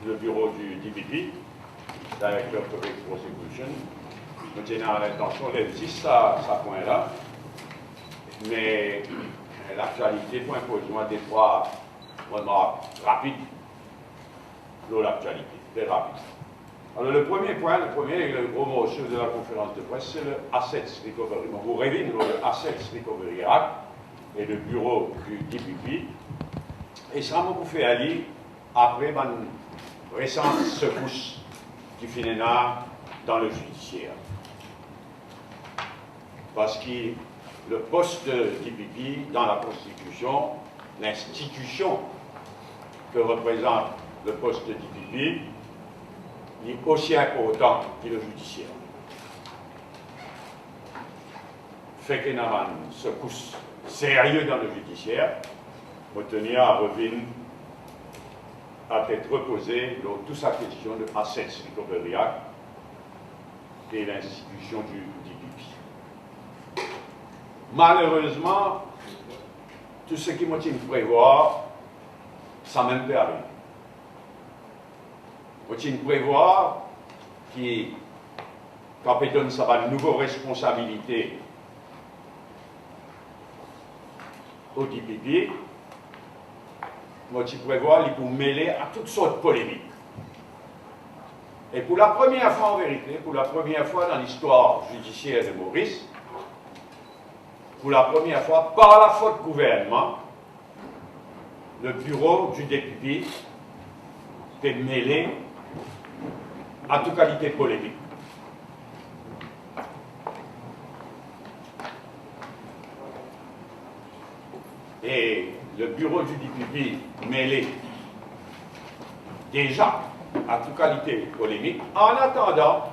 le bureau du DPP, Director of Public Prosecution. Nous tenons à l'intention de dire ça point-là, mais l'actualité pour imposer des trois remarques rapides sur l'actualité, très rapide. Alors le premier point, le gros morceau de la conférence de presse, c'est le Assets Recovery. Donc, vous rêvez le Assets Recovery Act et le bureau du DPP. Et ça m'a fait aller après une récente secousse qui finit dans le judiciaire. Parce que le poste de DPP dans la Constitution, l'institution que représente le poste de DPP, est aussi important que le judiciaire. Fait qu'il y a une secousse sérieuse dans le judiciaire, on tenir à revenir à tête reposée dans toute sa question de Assets Recovery Act et l'institution du DPP. Malheureusement, tout ce qui m'a prévoir, ça même pas arrivé. Faut-il prévoir quand on donne ça une nouvelle responsabilité au DPP, faut-il prévoir pour mêler à toutes sortes de polémiques. Et pour la première fois en vérité, pour la première fois dans l'histoire judiciaire de Maurice, pour la première fois, par la faute du gouvernement, le bureau du DPP est mêlé à toute qualité polémique. Et le bureau du DPP mêlé déjà à toute qualité polémique, en attendant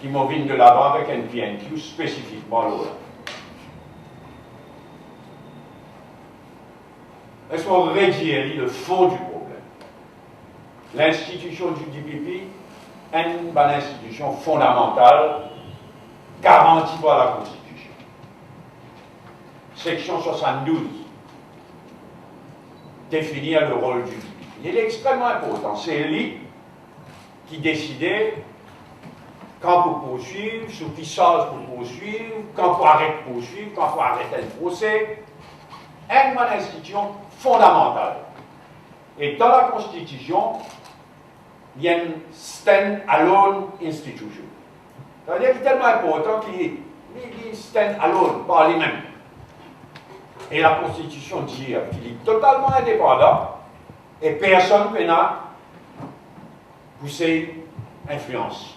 qu'il m'en vienne de l'avant avec un PNQ spécifiquement là. Est-ce qu'on réduit le fond du problème? L'institution du DPP est une institution fondamentale garantie par la Constitution. Section 72 définit le rôle du DPP. Il est extrêmement important. C'est lui qui décidait quand pour poursuivre, sur qui charge pour poursuivre, quand pour arrêter de poursuivre, quand pour arrêter le procès. Une institution fondamentale. Et dans la Constitution, il y a une stand-alone institution. C'est-à-dire qu'il est tellement important qu'il est stand-alone par lui-même. Et la Constitution dit qu'il est totalement indépendant et personne ne peut pousser influence.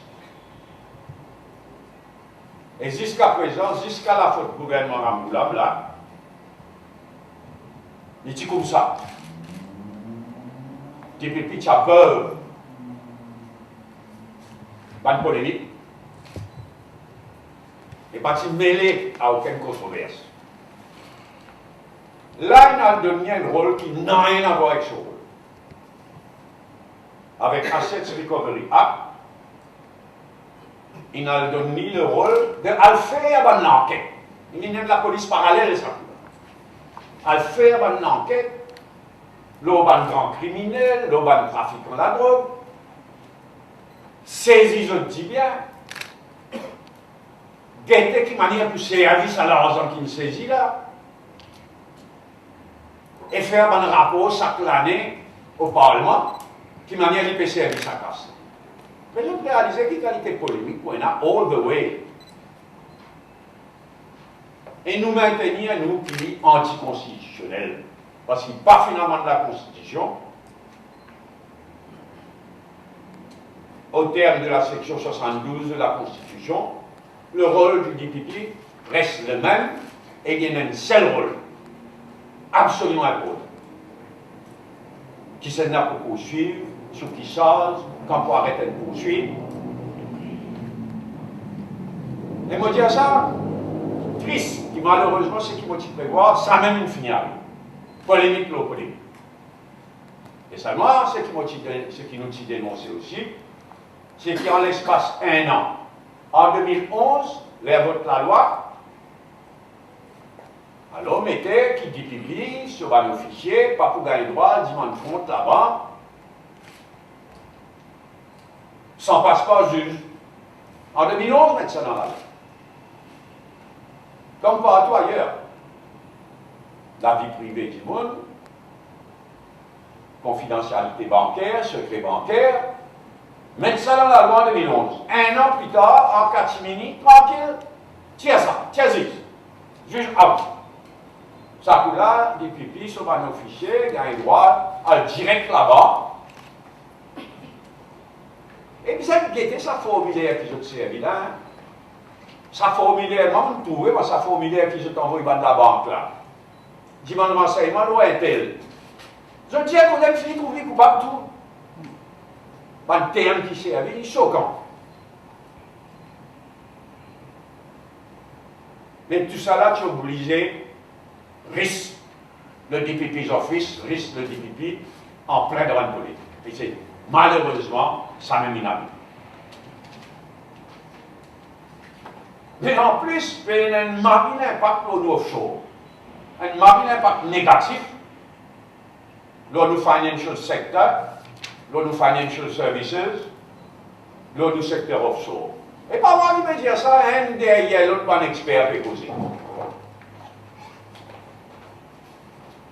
Et jusqu'à présent, jusqu'à la faute du gouvernement Ramboulab, là, il dit comme ça. DPP, tu as peur. Pas de polémique. Et pas de mêler à aucune controverse. Là, il a donné un rôle qui n'a rien à voir avec ce rôle. Avec Assets Recovery Act, il a donné le rôle de faire une enquête. Il y a de la police parallèle, ça. À faire une enquête, l'auban grand criminel, l'auban trafiquant de la drogue, saisir je dis bien, guetter qui manière pour service à l'argent qu'il saisit là, et faire un rapport chaque année au Parlement, qui manière il peut servir sa casse. Mais nous réalisons qu'il y a une qualité polémique, on a all the way. Et nous maintenir nous qui est anticonstitutionnel. Parce qu'il n'est pas finalement de la Constitution. Au terme de la section 72 de la Constitution, le rôle du DPP reste le même et il y a un seul rôle, absolument important, qui s'est là pour poursuivre, sur qui charge, quand pour arrêter de poursuivre. Et moi dire ça, triste, qui malheureusement, c'est qui m'a dit prévoir, ça même une finale. Polémique, l'eau polémique. Et seulement, ce qui nous dit dénoncer aussi, c'est qu'en l'espace d'un an, en 2011, les votes de la loi, alors mettez qui dit public sur un officier, pas pour gagner droit, dimanche compte là-bas, sans passeport juge. En 2011, mettre ça dans la loi. Comme partout ailleurs. La vie privée du monde, confidentialité bancaire, secret bancaire, mettre ça dans la loi en 2011. Un an plus tard, en catimini, tranquille, tiens ça, tiens zis. Juge out. Ça coule là, des pipis sur un officier, il y a un droit à direct là-bas. Et puis ça, guetter sa formulaire qui je servi là. Sa formulaire, moi, je trouve, sa formulaire qui je t'envoie de la banque là. Je demande renseignement, où est-elle? Je dis à vous avez fini de trouver coupable tout. Pas de terme qui servi, choquant. Mais tout ça là, tu es obligé, risque le DPP's office, risque le DPP en plein devant le police. Et c'est malheureusement, ça m'a mis la vie. Mais en plus, il y a un marine impact pour nous offshore. Un marine impact négatif dans le financial sector, dans le financial services, dans le secteur offshore. Et pas moi qui me dire ça, un derrière l'autre, pas un expert peut causer.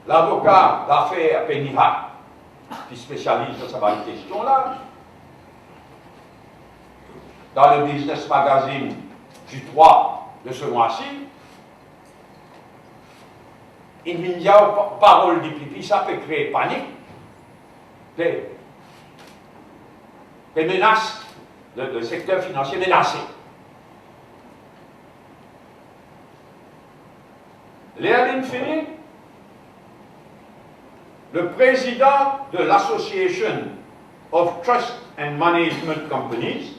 L'avocat d'affaires Penny Hack, qui spécialise dans cette question-là, dans le Business Magazine du 3 de ce mois-ci, il me dit parole du pipi, ça peut créer panique, des menaces, le secteur financier menacé. Léa fini, le président de l'Association of Trust and Management Companies,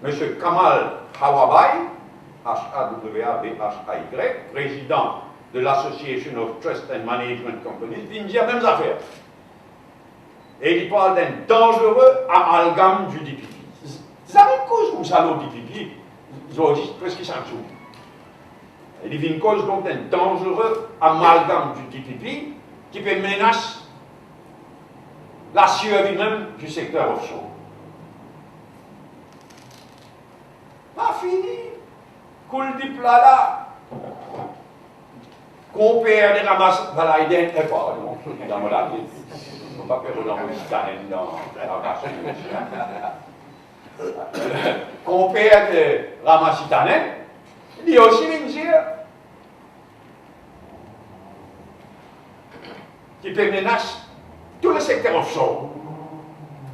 M. Kamal Hawabai, H-A-W-A-B-H-A-Y, président de l'Association of Trust and Management Companies, il me dit la même affaire. Et il parle d'un dangereux amalgame du DPP. Vous avez une cause comme ça, le DPP, ils ont dit presque 5 jours. Il y a une cause donc d'un dangereux amalgame du DPP qui peut menacer la survie même du secteur offshore. Pas fini. Coule du plat là. Compère des ramasses, voilà, il est pardon, dans mon avis. Il ne faut pas perdre dans mon citadine dans la compère de ramasses citadine, il dit aussi une dire qui peut menacer tout le secteur offshore.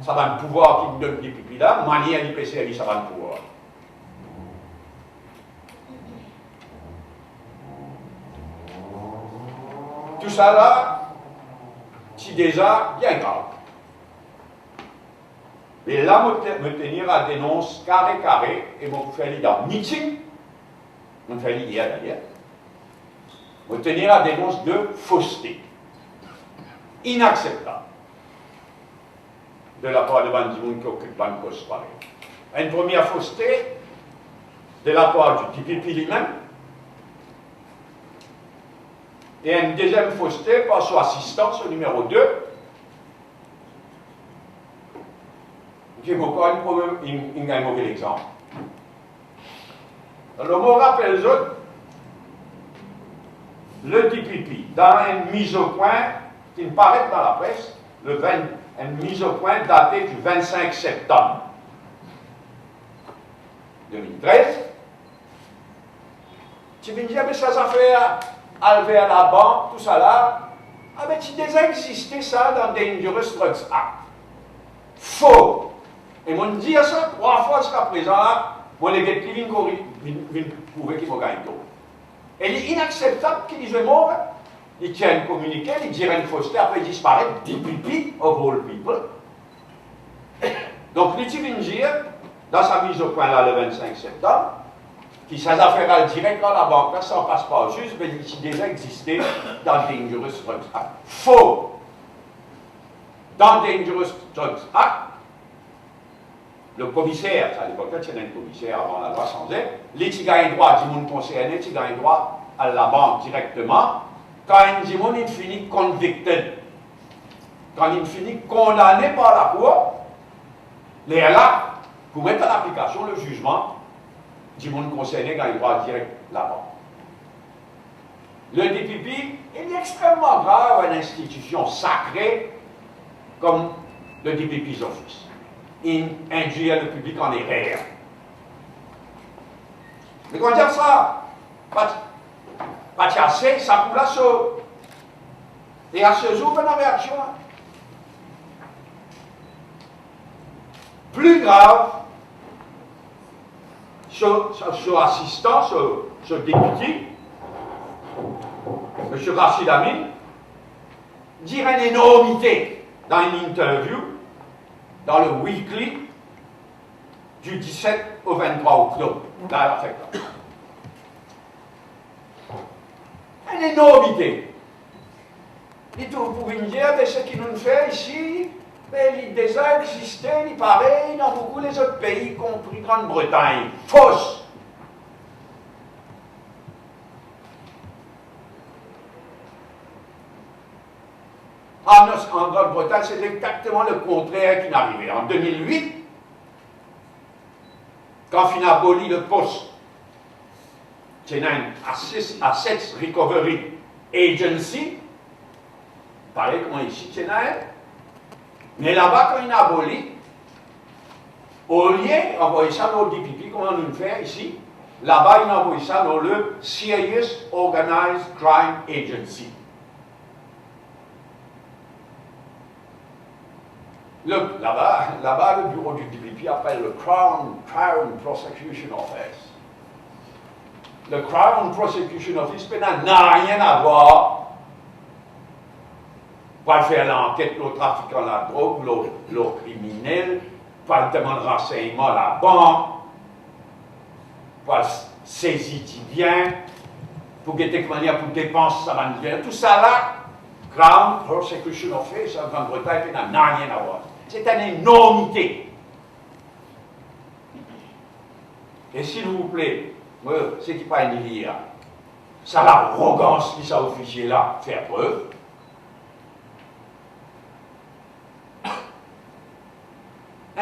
Ça va le pouvoir qui me donne des pipis là, manière d'IPCRI, ça va le pouvoir. Tout ça là, c'est déjà bien grave. Mais là, me tenir à dénonce carré, et me faire dans meeting, me faire hier d'ailleurs, me tenir à dénonce de fausseté. Inacceptable. De la part de Bandimoun qui occupe un poste pareil. Une première fausseté, de la part du DPP lui-même, et une deuxième fausseté par son assistant, son numéro 2, qui est encore un mauvais exemple. Alors, je rappelle les autres, le DPP, dans une mise au point qui me paraît dans la presse, une mise au point datée du 25 septembre 2013, tu me dis, mais ça fait enlever à la banque, tout ça là, ah mais tu déjà existé ça dans Dangerous Drugs Act. Faux. Et moi, je dis ça 3 fois jusqu'à présent là, moi, les gars qui viennent prouver qu'ils vont gagner tout. Et il est inacceptable qu'ils disent mort, ils tiennent un communiqué, ils disent une fausseté, après ils disparaissent, DPP of all people. Donc, les viennent dire, dans sa mise au point là le 25 septembre, qui s'est affaire direct dans la banque, là, sans passeport juste, mais il déjà existé dans Dangerous Drugs Act. Faux! Dans Dangerous Drugs Act, le commissaire, à l'époque, il y avait un commissaire avant la loi sans aide, les qui gagnent droit, du monde concerné, qui gagnent droit à la banque directement, quand il finit convicted, quand il finit condamné par la cour, Les là, pour mettre en application le jugement du monde concerné quand il droit direct là-bas. Le DPP est extrêmement grave à une institution sacrée comme le DPP's Office. Il induit le public en erreur. Mais comment dire ça? Pas assez, ça coule à saut. Et à ce jour, on a réaction. Plus grave, ce assistant, ce député, M. Rachid Amin, dire une énormité dans une interview dans le Weekly du 17 au 23 octobre. Là, une énormité. Et tout, vous pouvez me dire, mais ce qu'il nous fait ici, mais il déjà existé, il paraît dans beaucoup les autres pays, y compris Grande-Bretagne. Fausse. En Grande-Bretagne, c'est exactement le contraire qui est arrivé. En 2008, quand on a aboli le poste, c'est une Assets Recovery Agency, pareil comme ici, c'est mais là-bas, quand il a aboli, au lieu d'envoyer ça dans le DPP, comme on nous le fait ici, là-bas, il a envoyé ça dans le Serious Organized Crime Agency. Là-bas, le bureau du DPP appelle le Crown Prosecution Office. Le Crown Prosecution Office n'a rien à voir pour faire l'enquête, le trafiquant de la drogue, le criminel, pour le demande de renseignement à la banque, pour saisir du bien, pour guetter comment pour dépenser ça va bien. Tout ça là, Crown Prosecution Office en Grande-Bretagne n'a rien à voir. C'est une énormité. Et s'il vous plaît, c'est qui pas une lire, ça l'arrogance qui ça officier là, faire preuve.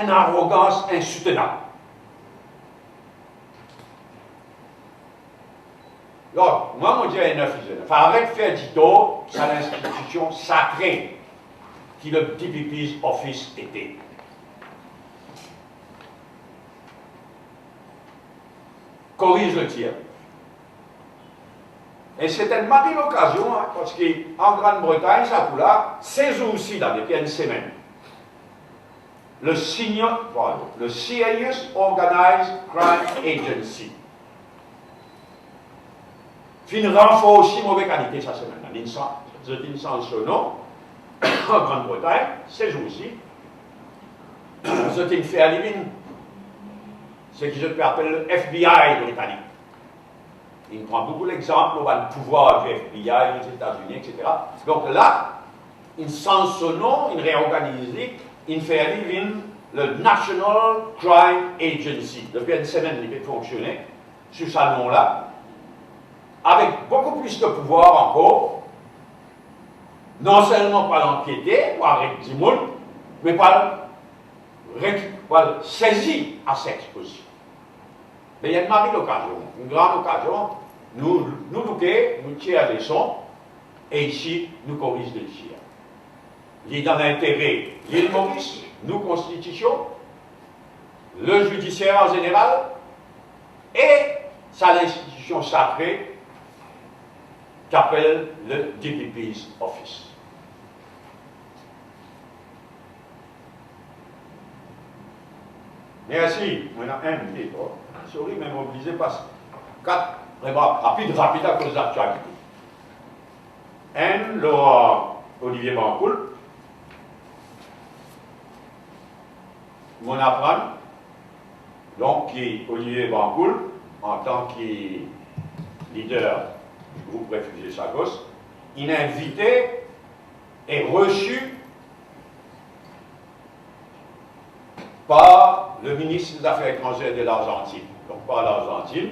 Une arrogance insoutenable. Alors, moi, je dis 9 arrête de faire du tort, c'est l'institution sacrée qui le DPP's Office était. Corrige le tir. Et c'était une marquée l'occasion, hein, parce qu'en Grande-Bretagne, ça pour là, 16 jours aussi, là, depuis une semaine. Le Serious Organized Crime Agency. Fin renfort aussi mauvaise qualité cette semaine. C'est une sanctionné en Grande-Bretagne, 16 jours aussi. C'est une fait à ce qui se appelle le FBI britannique. Il prend beaucoup l'exemple du pouvoir du FBI aux États-Unis, etc. Donc là, il sanctionne, il réorganise, il fait arriver le National Crime Agency. Depuis une semaine, il fait fonctionner sous ce nom-là, avec beaucoup plus de pouvoir encore, non seulement par l'enquêter, pour arrêter du monde, mais par saisir à sexe aussi. Mais il y a une marée d'occasion, une grande occasion, nous tirons les sons, et ici, nous corrigeons les tirs. Il est dans l'intérêt de l'île Maurice, nous, Constitution, le judiciaire en général, et ça l'institution sacrée qu'appelle le DPP's Office. Merci. Maintenant, un minute. Sorry, mais mobilisé parce que 4 remarques rapides à cause de l'actualité. Un, Olivier Bancoul. Mon apprendre, donc qui Olivier Bancoul, en tant que leader du groupe Réfugiés Sagos, il a invité et reçu par le ministre des Affaires étrangères de l'Argentine. Donc par l'Argentine,